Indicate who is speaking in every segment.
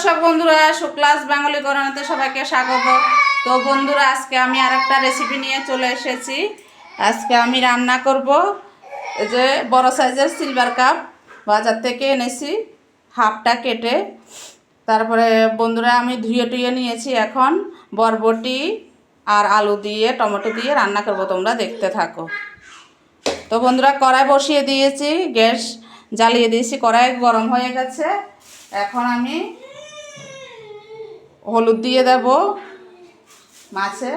Speaker 1: দর্শক বন্ধুরা, শুক্লাস বেঙ্গলি গরনাতে সবাইকে স্বাগত। তো বন্ধুরা, আজকে আমি আরেকটা রেসিপি নিয়ে চলে এসেছি। আজকে আমি রান্না করব এই যে বড় সাইজের সিলভার কাপ বাজার থেকে এনেছি, হাফটা কেটে। তারপরে বন্ধুরা আমি ধুয়ে টুয়ে নিয়েছি। এখন বরবটি আর আলু দিয়ে টমেটো দিয়ে রান্না করব, তোমরা দেখতে থাকো। তো বন্ধুরা, কড়াই বসিয়ে দিয়েছি, গ্যাস জ্বালিয়ে দিয়েছি, কড়াই গরম হয়ে গেছে। এখন আমি হলুদ দিয়ে দেব মাছে,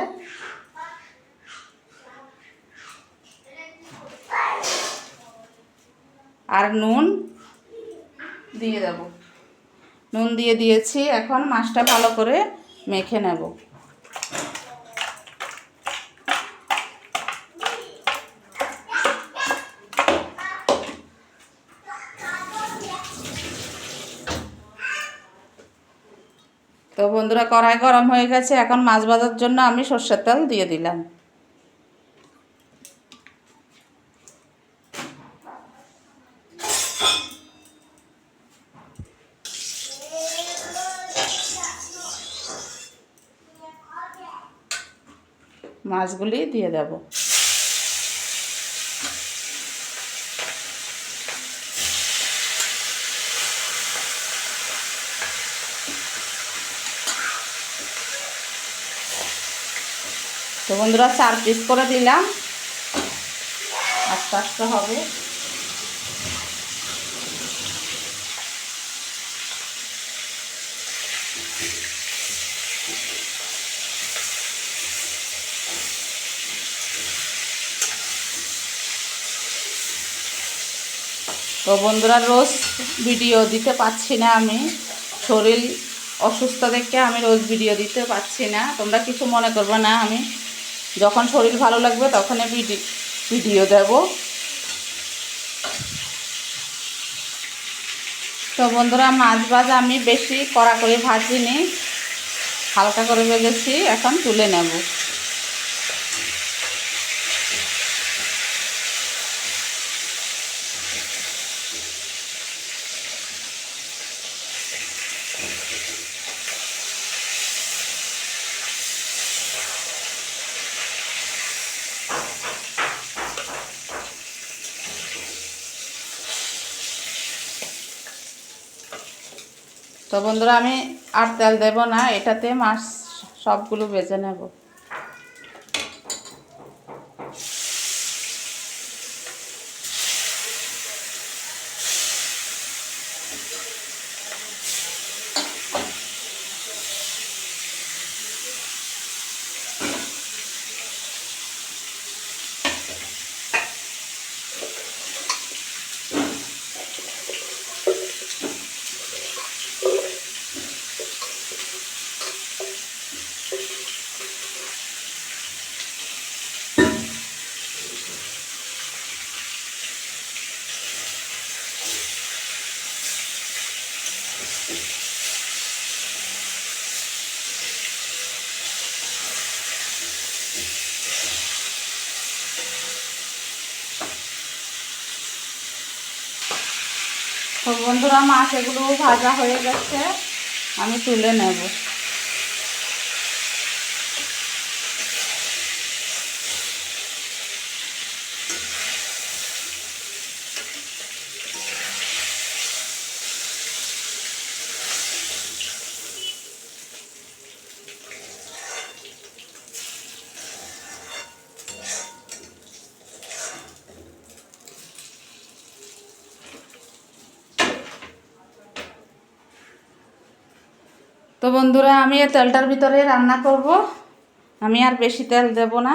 Speaker 1: আর নুন দিয়ে দেব। নুন দিয়ে দিয়েছি, এখন মাছটা ভালো করে মেখে নেব। তো বন্ধুরা, কড়াই গরম হয়ে গেছে। এখন মাছ ভাজার জন্য আমি সরষের তেল দিয়ে দিলাম। মাছগুলি দিয়ে দেব। তো বন্ধুরা, 4 পিস করে দিলাম, আস্তে আস্তে হবে। তো বন্ধুরা, রোজ ভিডিও দিতে পারছি না, আমি শরীর অসুস্থ দেখে আমি রোজ ভিডিও দিতে পারছি না। তোমরা কিছু মনে করবে না, আমি যখন শরীর ভালো লাগবে তখনই ভিডিও দেব। তো বন্ধুরা, মাছ ভাজা আমি বেশি কড়া করে ভাজিনি, হালকা করে ভেজেছি। এখন তুলে নেব। তো বন্ধুরা, আমি আর তেল দেব না, এটাতে মাছ সবগুলো ভেজে নেব। তো বন্ধুরা, মাছ এগুলো ভাজা হয়ে গেছে, আমি তুলে নেব। তো বন্ধুরা, আমি এই তেলটার ভিতরে রান্না করব, আমি আর বেশি তেল দেব না।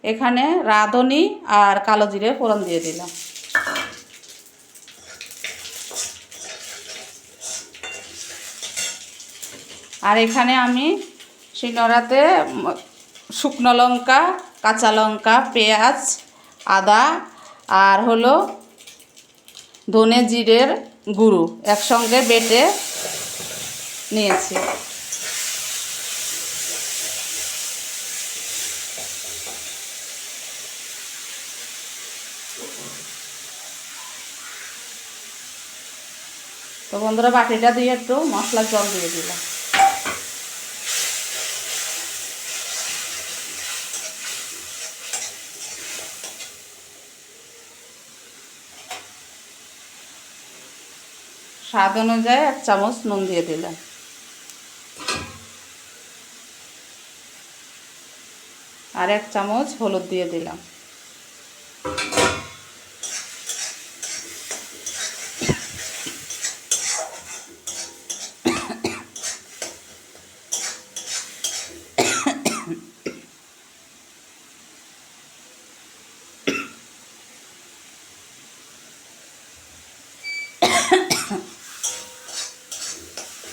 Speaker 1: এখানে রাঁধুনি আর কালো জিরে ফোড়ন দিয়ে দিলাম। আর এখানে আমি শিলনোড়াতে শুকনো লঙ্কা, কাঁচা লঙ্কা, পেঁয়াজ, আদা আর হলো ধনে জিরের গুঁড়ো একসঙ্গে বেটে নিয়েছি। তো তো বন্ধুরা বাটিটা দিয়ে একটু মশলার জল দিয়ে দিলাম। স্বাদ অনুযায়ী 1 চামচ নুন দিয়ে দিলাম। আর 1 চামচ হলুদ দিয়ে দিলাম।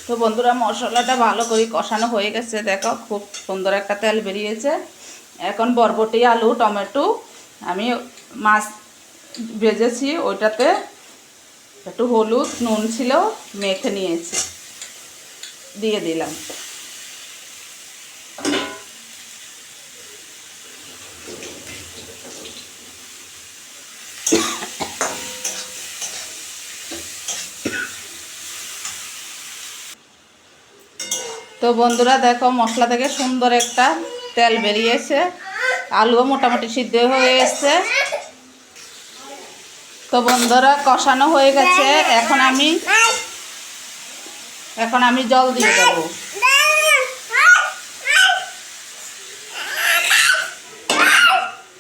Speaker 1: তো বন্ধুরা মশলাটা ভালো করে কষানো হয়ে গেছে, দেখো খুব সুন্দর একটা তেল বেরিয়েছে। এখন বরবটি, আলু, টমেটো আমি মাছ ভেজেছি ওইটাতে একটু হলুদ নুন ছিল মেখে নিয়েছি, দিয়ে দিলাম। তো বন্ধুরা দেখো মশলা থেকে সুন্দর একটা তেল বেরিয়েছে, আলুও মোটামুটি সিদ্ধ হয়ে এসছে। তো বন্ধুরা কষানো হয়ে গেছে, এখন আমি জল দিয়ে দেব।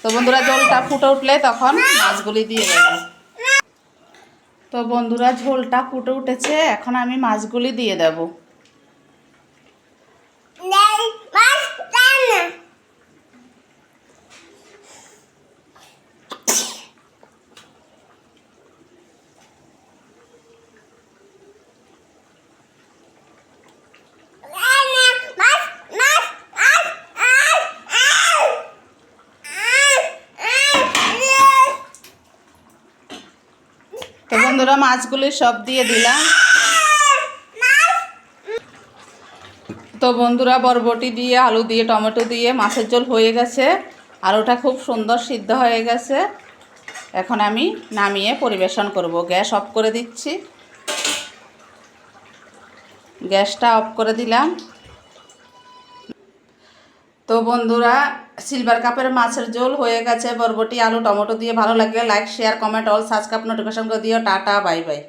Speaker 1: তো বন্ধুরা জলটা ফুটে উঠলে তখন মাছগুলি দিয়ে দেব। তো বন্ধুরা ঝোলটা ফুটে উঠেছে, এখন আমি মাছগুলি দিয়ে দেব। তো বন্ধুরা মাছগুলি সব দিয়ে দিলাম। তো বন্ধুরা বরবটি দিয়ে, আলু দিয়ে, টমেটো দিয়ে মাছের ঝোল হয়ে গেছে। আলুটা খুব সুন্দর সিদ্ধ হয়ে গেছে। এখন আমি নামিয়ে পরিবেশন করব। গ্যাস অফ করে দিচ্ছি। গ্যাসটা অফ করে দিলাম। তো বন্ধুরা সিলভার কাপের মাছের ঝোল হয়ে গেছে বরবটি, আলু, টমেটো দিয়ে। ভালো লাগলে like, share, comment, all subscribe, notification করে দিও। Tata, bye bye.